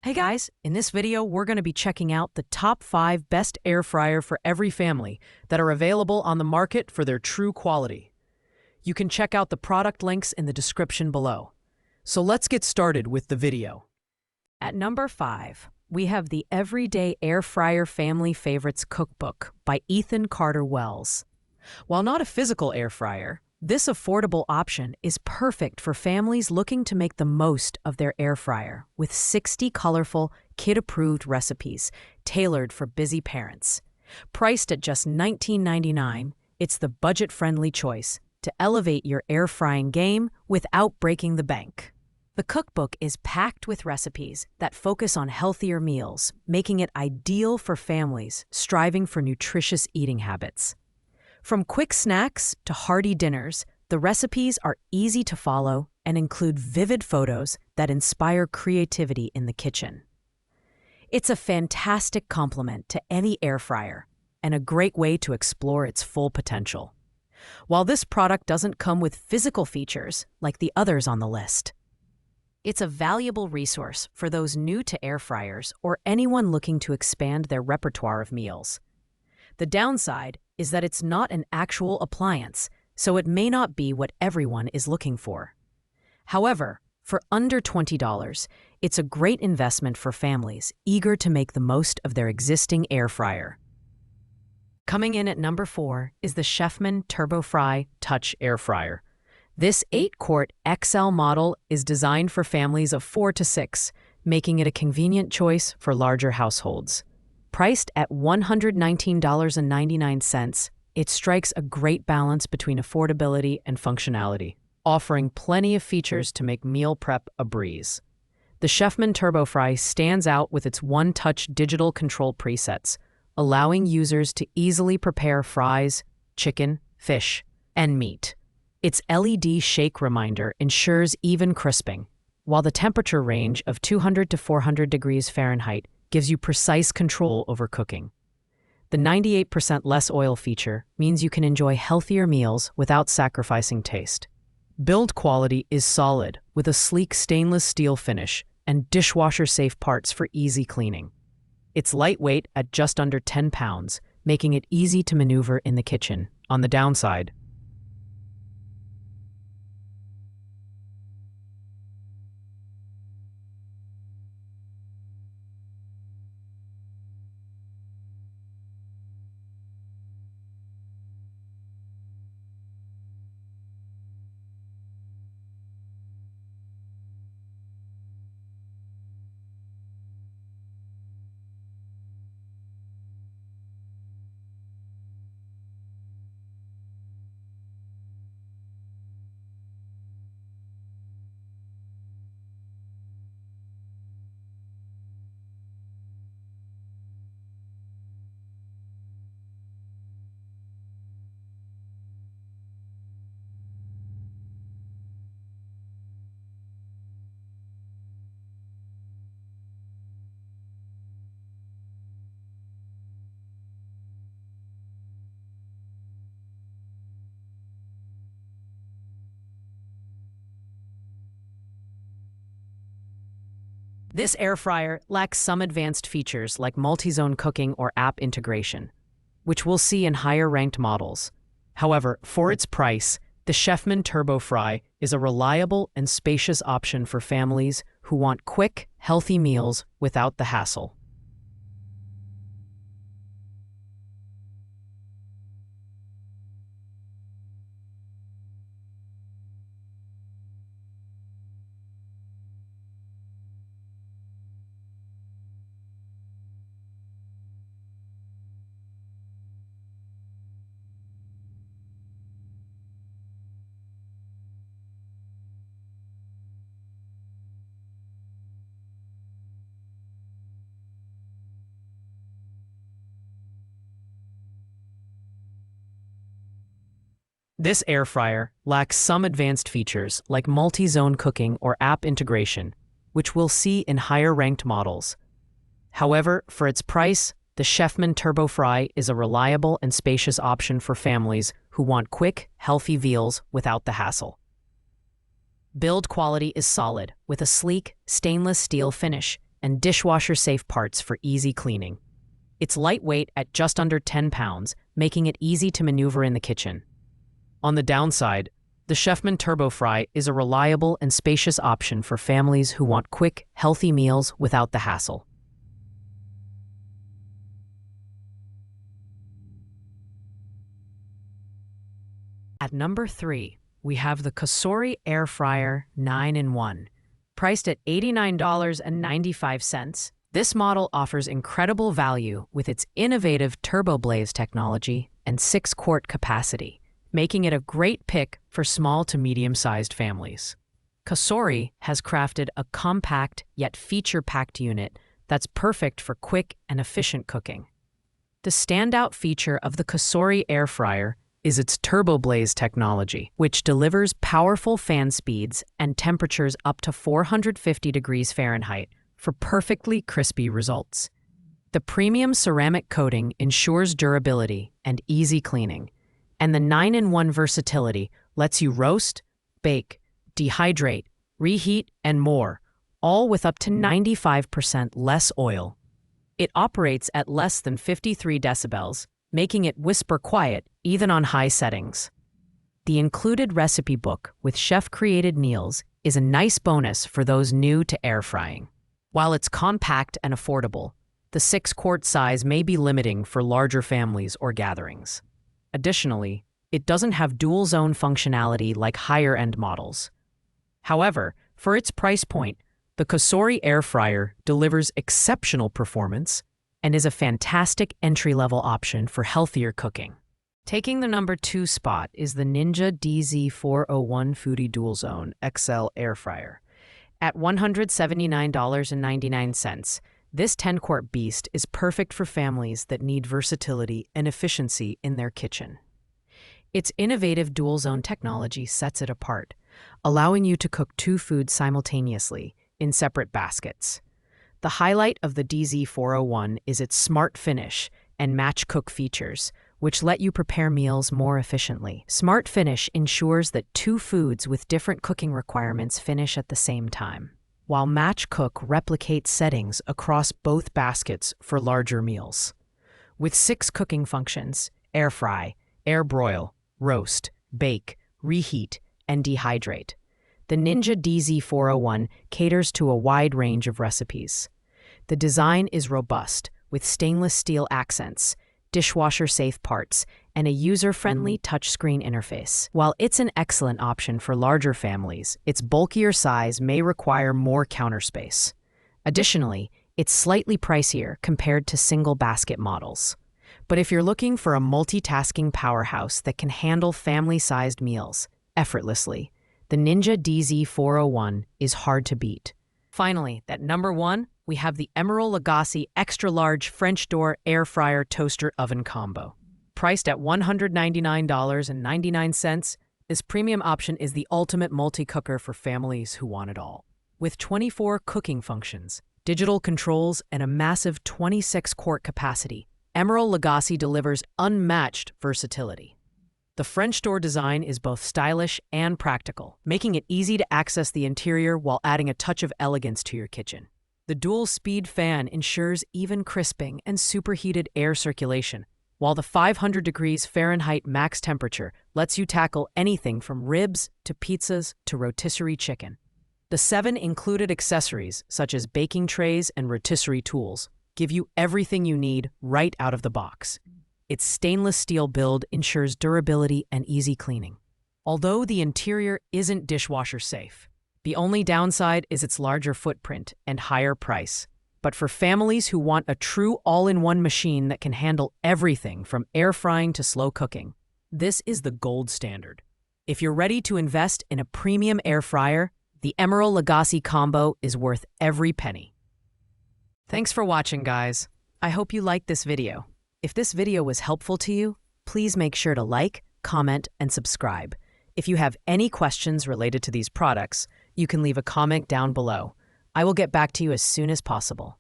Hey guys, in this video we're going to be checking out the top 5 best air fryer for every family that are available on the market for their true quality. You can check out the product links in the description below. So let's get started with the video. At number 5, we have the Everyday Air Fryer Family Favorites Cookbook by Ethan Carter Wells. While not a physical air fryer, this affordable option is perfect for families looking to make the most of their air fryer with 60 colorful, kid-approved recipes tailored for busy parents. Priced at just $19.99, it's the budget-friendly choice to elevate your air frying game without breaking the bank. The cookbook is packed with recipes that focus on healthier meals, making it ideal for families striving for nutritious eating habits. From quick snacks to hearty dinners, the recipes are easy to follow and include vivid photos that inspire creativity in the kitchen. It's a fantastic complement to any air fryer and a great way to explore its full potential. While this product doesn't come with physical features like the others on the list, it's a valuable resource for those new to air fryers or anyone looking to expand their repertoire of meals. The downside is that it's not an actual appliance, so it may not be what everyone is looking for. However, for under $20, it's a great investment for families eager to make the most of their existing air fryer. Coming in at number 4 is the Chefman TurboFry Touch Air Fryer. This 8-quart XL model is designed for families of 4 to 6, making it a convenient choice for larger households. Priced at $119.99, it strikes a great balance between affordability and functionality, offering plenty of features to make meal prep a breeze. The Chefman TurboFry stands out with its one-touch digital control presets, allowing users to easily prepare fries, chicken, fish, and meat. Its LED shake reminder ensures even crisping, while the temperature range of 200 to 400 degrees Fahrenheit gives you precise control over cooking. The 98% less oil feature means you can enjoy healthier meals without sacrificing taste. Build quality is solid, with a sleek stainless steel finish and dishwasher-safe parts for easy cleaning. It's lightweight at just under 10 pounds, making it easy to maneuver in the kitchen. On the downside, this air fryer lacks some advanced features like multi-zone cooking or app integration, which we'll see in higher-ranked models. However, for its price, the Chefman TurboFry is a reliable and spacious option for families who want quick, healthy meals without the hassle. This air fryer lacks some advanced features like multi-zone cooking or app integration, which we'll see in higher-ranked models. However, for its price, the Chefman TurboFry is a reliable and spacious option for families who want quick, healthy meals without the hassle. Build quality is solid, with a sleek, stainless steel finish and dishwasher-safe parts for easy cleaning. It's lightweight at just under 10 pounds, making it easy to maneuver in the kitchen. On the downside, the Chefman TurboFry is a reliable and spacious option for families who want quick, healthy meals without the hassle. At number 3, we have the COSORI Air Fryer 9-in-1. Priced at $89.95, this model offers incredible value with its innovative TurboBlaze technology and 6-quart capacity, making it a great pick for small to medium-sized families. COSORI has crafted a compact yet feature-packed unit that's perfect for quick and efficient cooking. The standout feature of the COSORI Air Fryer is its TurboBlaze technology, which delivers powerful fan speeds and temperatures up to 450 degrees Fahrenheit for perfectly crispy results. The premium ceramic coating ensures durability and easy cleaning, and the 9-in-1 versatility lets you roast, bake, dehydrate, reheat, and more, all with up to 95% less oil. It operates at less than 53 decibels, making it whisper quiet even on high settings. The included recipe book with chef-created meals is a nice bonus for those new to air frying. While it's compact and affordable, the 6-quart size may be limiting for larger families or gatherings. Additionally, it doesn't have dual-zone functionality like higher-end models. However, for its price point, the COSORI Air Fryer delivers exceptional performance and is a fantastic entry-level option for healthier cooking. Taking the number 2 spot is the Ninja DZ401 Foodi Dual Zone XL Air Fryer. At $179.99, this 10-quart beast is perfect for families that need versatility and efficiency in their kitchen. Its innovative dual-zone technology sets it apart, allowing you to cook 2 foods simultaneously in separate baskets. The highlight of the DZ401 is its smart finish and match cook features, which let you prepare meals more efficiently. Smart finish ensures that 2 foods with different cooking requirements finish at the same time, while match cook replicates settings across both baskets for larger meals. With 6 cooking functions: air fry, air broil, roast, bake, reheat, and dehydrate, the Ninja DZ401 caters to a wide range of recipes. The design is robust, with stainless steel accents, dishwasher-safe parts, and a user-friendly touchscreen interface. While it's an excellent option for larger families, its bulkier size may require more counter space. Additionally, it's slightly pricier compared to single-basket models. But if you're looking for a multitasking powerhouse that can handle family-sized meals effortlessly, the Ninja DZ401 is hard to beat. Finally, at number 1, we have the Emeril Lagasse Extra Large French Door Air Fryer Toaster Oven Combo. Priced at $199.99, this premium option is the ultimate multi-cooker for families who want it all. With 24 cooking functions, digital controls, and a massive 26-quart capacity, Emeril Lagasse delivers unmatched versatility. The French door design is both stylish and practical, making it easy to access the interior while adding a touch of elegance to your kitchen. The dual-speed fan ensures even crisping and superheated air circulation, while the 500 degrees Fahrenheit max temperature lets you tackle anything from ribs to pizzas to rotisserie chicken. The 7 included accessories, such as baking trays and rotisserie tools, give you everything you need right out of the box. Its stainless steel build ensures durability and easy cleaning. Although the interior isn't dishwasher safe, the only downside is its larger footprint and higher price. But for families who want a true all-in-one machine that can handle everything from air frying to slow cooking, this is the gold standard. If you're ready to invest in a premium air fryer, the Emeril Lagasse combo is worth every penny. Thanks for watching, guys. I hope you liked this video. If this video was helpful to you, please make sure to like, comment, and subscribe. If you have any questions related to these products, you can leave a comment down below. I will get back to you as soon as possible.